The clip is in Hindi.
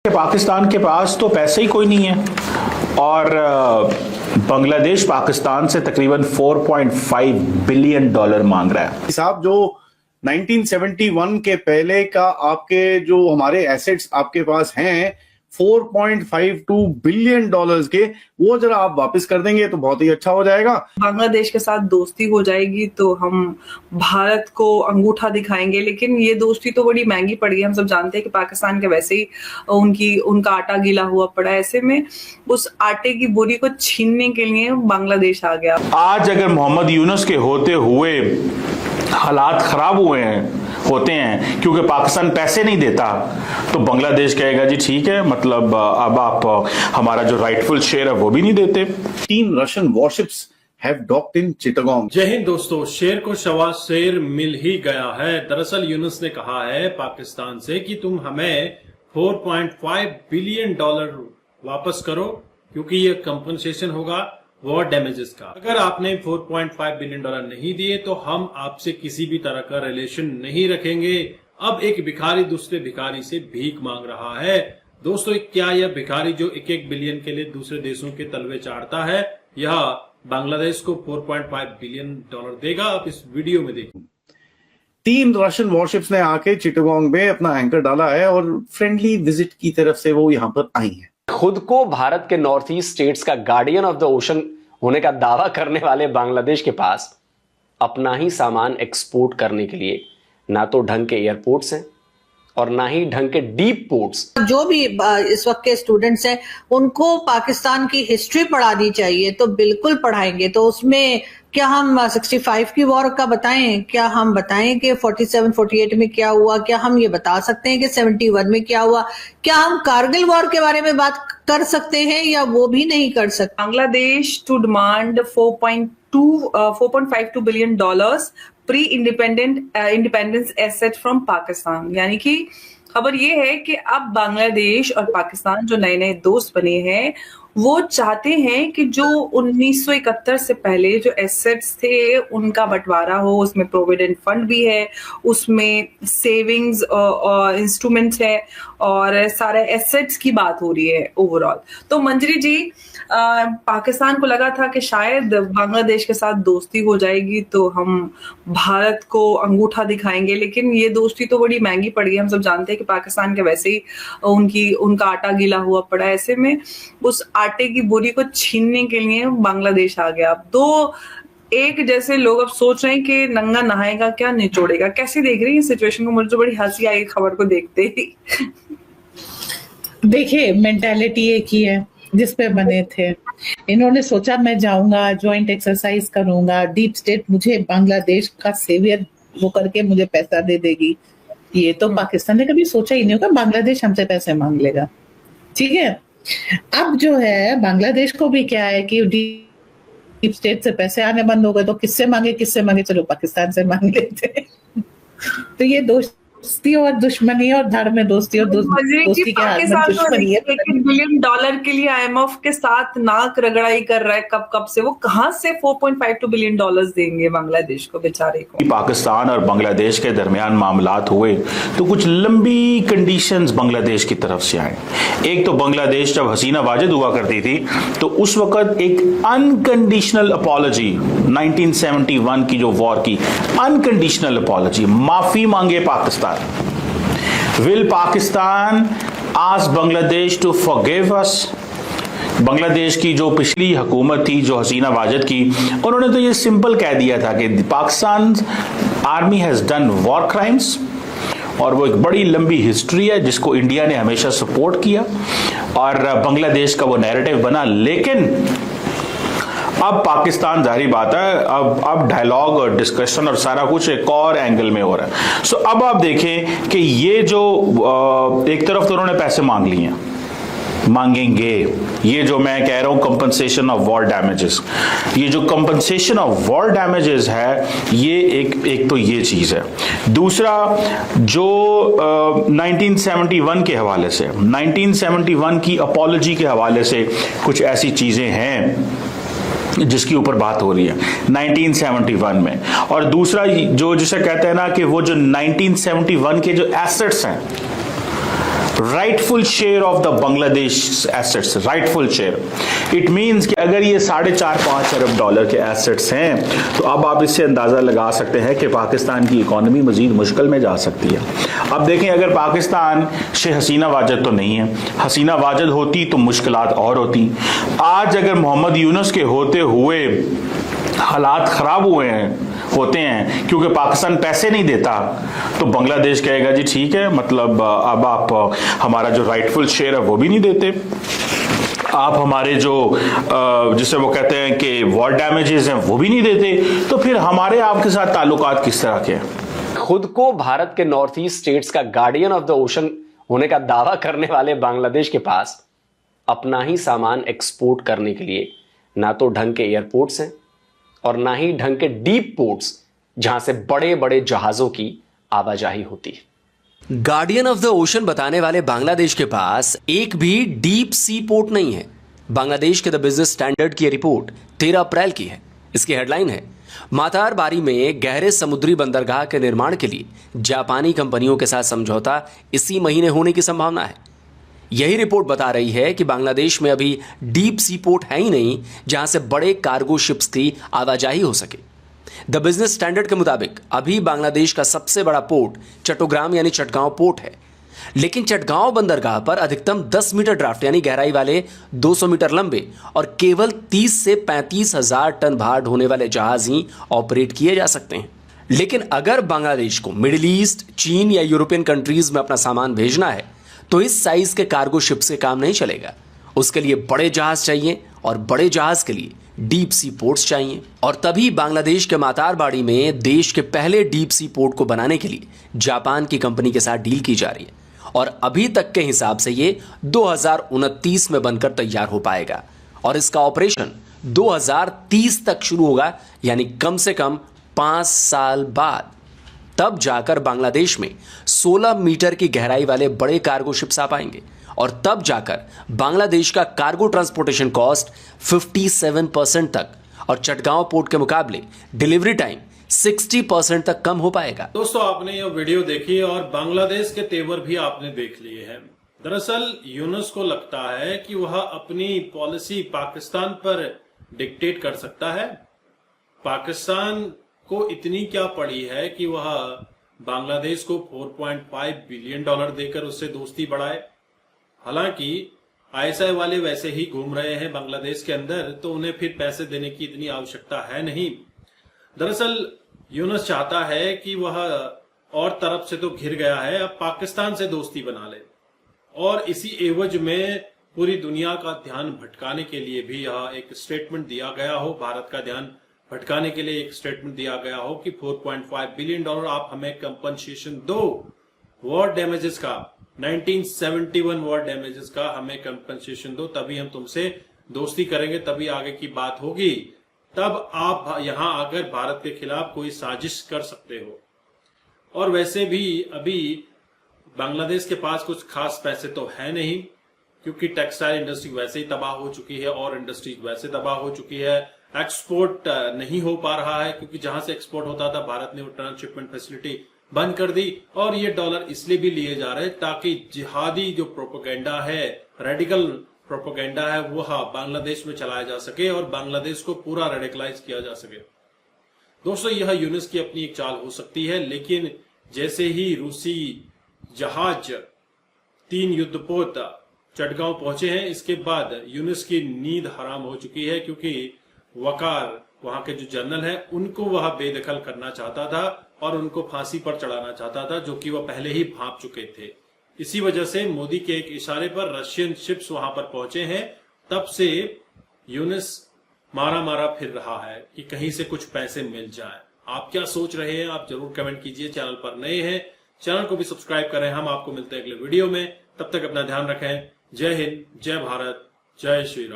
पाकिस्तान के पास तो पैसे ही कोई नहीं है और बांग्लादेश पाकिस्तान से तकरीबन 4.5 बिलियन डॉलर मांग रहा है। साहब जो 1971 के पहले का आपके जो हमारे एसेट्स आपके पास हैं 4.52 बिलियन डॉलर्स के, वो जरा आप वापस कर देंगे तो बहुत ही अच्छा हो जाएगा। बांग्लादेश के साथ दोस्ती हो जाएगी तो हम भारत को अंगूठा दिखाएंगे, लेकिन ये दोस्ती तो बड़ी महंगी पड़ी है। हम सब जानते हैं कि पाकिस्तान के वैसे ही उनका आटा गीला हुआ पड़ा है। ऐसे में उस आटे की बोरी को छीनने के लिए बांग्लादेश आ गया। आज अगर मोहम्मद यूनुस के होते हुए हालात खराब होते हैं क्योंकि पाकिस्तान पैसे नहीं देता, तो बांग्लादेश कहेगा जी ठीक है, मतलब अब आप हमारा जो राइटफुल शेयर है वो भी नहीं देते। 3 Russian warships have docked in Chittagong. जय हिंद दोस्तों, शेर को शवा शेर मिल ही गया है। दरअसल यूनुस ने कहा है पाकिस्तान से कि तुम हमें 4.5 बिलियन डॉलर वापस करो क्योंकि ये कंपनसेशन होगा वॉर डैमेजेस का। अगर आपने 4.5 बिलियन डॉलर नहीं दिए तो हम आपसे किसी भी तरह का रिलेशन नहीं रखेंगे। अब एक भिखारी दूसरे भिखारी से भीख मांग रहा है। दोस्तों, क्या यह भिखारी जो 1-1 बिलियन के लिए दूसरे देशों के तलवे चाटता है, यह बांग्लादेश को 4.5 बिलियन डॉलर देगा? आप इस वीडियो में देखिए। 3 रशियन वॉरशिप्स ने आके चिटागोंग में अपना एंकर डाला है और फ्रेंडली विजिट की तरफ से वो यहाँ पर आई हैं। खुद को भारत के नॉर्थ ईस्ट स्टेट्स का गार्डियन ऑफ द ओशन होने का दावा करने वाले बांग्लादेश के पास अपना ही सामान एक्सपोर्ट करने के लिए ना तो ढंग के एयरपोर्ट्स हैं और ना ही ढंग के डीप पोर्ट्स। जो भी इस वक्त के स्टूडेंट्स हैं उनको पाकिस्तान की हिस्ट्री पढ़ानी चाहिए तो बिल्कुल पढ़ाएंगे। तो उसमें क्या हम 65 की वॉर का बताएं? क्या हम बताएं कि 47-48 में क्या हुआ? क्या हम ये बता सकते हैं कि 71 में क्या हुआ? क्या हम कारगिल वॉर के बारे में बात कर सकते हैं या वो भी नहीं कर सकते? Bangladesh to demand 4.52 billion dollars pre independence asset from Pakistan. यानी कि खबर ये है कि अब बांग्लादेश और पाकिस्तान जो नए नए दोस्त बने हैं वो चाहते हैं कि जो 1971 से पहले जो एसेट्स थे उनका बंटवारा हो। उसमें प्रोविडेंट फंड भी है, उसमें सेविंग्स इंस्ट्रूमेंट्स है और सारे एसेट्स की बात हो रही है ओवरऑल। तो मंजरी जी, पाकिस्तान को लगा था कि शायद बांग्लादेश के साथ दोस्ती हो जाएगी तो हम भारत को अंगूठा दिखाएंगे, लेकिन ये दोस्ती तो बड़ी महंगी पड़ी है। हम सब जानते हैं कि पाकिस्तान के वैसे ही उनका आटा गीला हुआ पड़ा है। ऐसे में उस आटे की बोरी को छीनने के लिए बांग्लादेश आ गया। तो एक जैसे लोग अब सोच रहे हैं कि नंगा नहाएगा क्या निचोड़ेगा। कैसे देख रही है सिचुएशन को? मुझे तो बड़ी हंसी आई खबर को देखते ही। देखिए, मेंटालिटी एक ही है जिस पे बने थे। इन्होंने सोचा मैं जाऊंगा, ज्वाइंट एक्सरसाइज करूंगा, डीप स्टेट मुझे बांग्लादेश का सेवियर वो करके मुझे पैसा दे देगी। ये तो पाकिस्तान ने कभी सोचा ही नहीं होगा बांग्लादेश हमसे पैसे मांग लेगा। ठीक है, अब जो है बांग्लादेश को भी क्या है कि डीप स्टेट से पैसे आने बंद हो गए तो किससे मांगे, चलो पाकिस्तान से मांग लेते। तो ये दोस्ती और दुश्मनी और धड़ में दोस्ती और दोस्ती के हाथ में दुश्मनी है। $1 बिलियन डॉलर के लिए IMF के साथ नाक रगड़ाई कर रहा है कब से। वो कहां से 4.52 बिलियन डॉलर्स देंगे बांग्लादेश को बेचारे को? पाकिस्तान और बांग्लादेश के दरमियान मामलात हुए तो कुछ लंबी कंडीशंस बांग्लादेश की तरफ से आए। एक तो बांग्लादेश जब हसीना वाजिद हुआ करती थी तो उस वक्त एक अनकंडीशनल अपॉलॉजी, 1971 की जो वॉर की अनकंडीशनल अपॉलॉजी, माफी मांगे Pakistan. Will Pakistan ask Bangladesh to forgive us? Bangladesh की जो पिछली हुकूमत थी, जो हसीना वाजिद की, उन्होंने तो ये सिंपल कह दिया था कि Pakistan army has done war crimes और वो एक बड़ी लंबी हिस्ट्री है जिसको इंडिया ने हमेशा सपोर्ट किया और बांग्लादेश का वो नैरेटिव बना। लेकिन अब पाकिस्तान, जाहिर बात है, अब डायलॉग और डिस्कशन और सारा कुछ एक और एंगल में हो रहा है। सो अब आप देखें कि ये जो एक तरफ तो उन्होंने पैसे मांग लिए, मांगेंगे, ये जो मैं कह रहा हूं कंपनसेशन ऑफ वॉर डैमेजेस, ये जो कंपनसेशन ऑफ वॉर डैमेजेस है, ये एक तो ये चीज है। दूसरा जो 1971 के हवाले से, 1971 की अपॉलॉजी के हवाले से कुछ ऐसी चीजें हैं जिसके ऊपर बात हो रही है 1971 में। और दूसरा जो जिसे कहते हैं ना कि वो जो 1971 के जो एसेट्स हैं rightful share of the Bangladesh assets, rightful share. It means कि अगर ये 4.5-5 अरब डॉलर के एसेट्स हैं तो अब आप इससे अंदाजा लगा सकते हैं कि पाकिस्तान की इकोनॉमी मजीद मुश्किल में जा सकती है। अब देखें, अगर पाकिस्तान से हसीना वाजद तो नहीं है, हसीना वाजद होती तो मुश्किलात और होती। आज अगर मोहम्मद यूनुस के होते हुए हालात खराब होते हैं क्योंकि पाकिस्तान पैसे नहीं देता, तो बांग्लादेश कहेगा जी ठीक है, मतलब अब आप हमारा जो राइटफुल शेयर है वो भी नहीं देते, आप हमारे जो जिसे वो कहते हैं कि वॉर डैमेजेस हैं वो भी नहीं देते, तो फिर हमारे आपके साथ ताल्लुकात किस तरह के हैं। खुद को भारत के नॉर्थ ईस्ट स्टेट्स का गार्डियन ऑफ द ओशन होने का दावा करने वाले बांग्लादेश के पास अपना ही सामान एक्सपोर्ट करने के लिए ना तो ढंग के एयरपोर्ट्स हैं और ना ही ढंग के डीप पोर्ट्स जहां से बड़े बड़े जहाजों की आवाजाही होती है। गार्डियन ऑफ द ओशन बताने वाले बांग्लादेश के पास एक भी डीप सी पोर्ट नहीं है। बांग्लादेश के द बिजनेस स्टैंडर्ड की रिपोर्ट 13 अप्रैल की है। इसकी हेडलाइन है, मातार बारी में गहरे समुद्री बंदरगाह के निर्माण के लिए जापानी कंपनियों के साथ समझौता इसी महीने होने की संभावना है। यही रिपोर्ट बता रही है कि बांग्लादेश में अभी डीप सी पोर्ट है ही नहीं जहां से बड़े कार्गो शिप्स की आवाजाही हो सके। द बिजनेस स्टैंडर्ड के मुताबिक अभी बांग्लादेश का सबसे बड़ा पोर्ट चट्टग्राम यानी चटगांव पोर्ट है, लेकिन चटगांव बंदरगाह पर अधिकतम 10 मीटर ड्राफ्ट यानी गहराई वाले 200 मीटर लंबे और केवल 30 से 35 हजार टन भार ढोने वाले जहाज ही ऑपरेट किए जा सकते हैं। लेकिन अगर बांग्लादेश को मिडिल ईस्ट, चीन या यूरोपियन कंट्रीज में अपना सामान भेजना है तो इस साइज के कार्गो शिप से काम नहीं चलेगा। उसके लिए बड़े जहाज चाहिए और बड़े जहाज के लिए डीप सी पोर्ट्स चाहिए। और तभी बांग्लादेश के मातारबाड़ी में देश के पहले डीप सी पोर्ट को बनाने के लिए जापान की कंपनी के साथ डील की जा रही है और अभी तक के हिसाब से ये 2029 में बनकर तैयार हो पाएगा और इसका ऑपरेशन 2030 तक शुरू होगा, यानी कम से कम 5 साल बाद। तब जाकर बांग्लादेश में 16 मीटर की गहराई वाले बड़े कार्गो शिप्स आ पाएंगे और तब जाकर बांग्लादेश का कार्गो ट्रांसपोर्टेशन कॉस्ट 57% तक और चटगांव पोर्ट के मुकाबले डिलीवरी टाइम 60% तक कम हो पाएगा। दोस्तों, आपने यह वीडियो देखी और बांग्लादेश के तेवर भी आपने देख लिए हैं। दरअसल यूनुस को लगता है कि वह अपनी पॉलिसी पाकिस्तान पर डिक्टेट कर सकता है। पाकिस्तान को इतनी क्या पड़ी है कि वह बांग्लादेश को 4.5 बिलियन डॉलर देकर उससे दोस्ती बढ़ाए। हालांकि आईएसआई वाले वैसे ही घूम रहे हैं बांग्लादेश के अंदर, तो उन्हें फिर पैसे देने की इतनी आवश्यकता है नहीं। दरअसल यूनुस चाहता है कि वह और तरफ से तो घिर गया है, अब पाकिस्तान से दोस्ती बना ले और इसी एवज में पूरी दुनिया का ध्यान भटकाने के लिए भी यह एक स्टेटमेंट दिया गया हो, भारत का ध्यान भटकाने के लिए एक स्टेटमेंट दिया गया हो कि 4.5 बिलियन डॉलर आप हमें कंपनसेशन दो, वॉर डैमेजेस का, 1971 वॉर डैमेजेस का हमें कंपनसेशन दो, तभी हम तुमसे दोस्ती करेंगे, तभी आगे की बात होगी, तब आप यहां आकर भारत के खिलाफ कोई साजिश कर सकते हो। और वैसे भी अभी बांग्लादेश के पास कुछ खास पैसे तो है नहीं, क्योंकि टेक्सटाइल इंडस्ट्री वैसे ही तबाह हो चुकी है और इंडस्ट्रीज वैसे तबाह हो चुकी है। एक्सपोर्ट नहीं हो पा रहा है क्योंकि जहां से एक्सपोर्ट होता था भारत ने वो ट्रांसशिपमेंट फैसिलिटी बंद कर दी और ये डॉलर इसलिए भी लिए जा रहे हैं ताकि जिहादी जो प्रोपेगेंडा है, रेडिकल प्रोपेगेंडा है, वो बांग्लादेश में चलाया जा सके और बांग्लादेश को पूरा रेडिकलाइज किया जा सके। दोस्तों, यह यूनुस की अपनी एक चाल हो सकती है, लेकिन जैसे ही रूसी जहाज 3 युद्धपोत चटगांव पहुंचे हैं, इसके बाद यूनुस की नींद हराम हो चुकी है, क्योंकि वकार वहां के जो जनरल है उनको वह बेदखल करना चाहता था और उनको फांसी पर चढ़ाना चाहता था, जो कि वह पहले ही भांप चुके थे। इसी वजह से मोदी के एक इशारे पर रशियन शिप्स वहां पर पहुंचे हैं। तब से यूनुस मारा फिर रहा है कि कहीं से कुछ पैसे मिल जाए। आप क्या सोच रहे हैं, आप जरूर कमेंट कीजिए। चैनल पर नए हैं, चैनल को भी सब्सक्राइब करें। हम आपको मिलते हैं अगले वीडियो में, तब तक अपना ध्यान रखें। जय हिंद, जय भारत, जय श्री राम।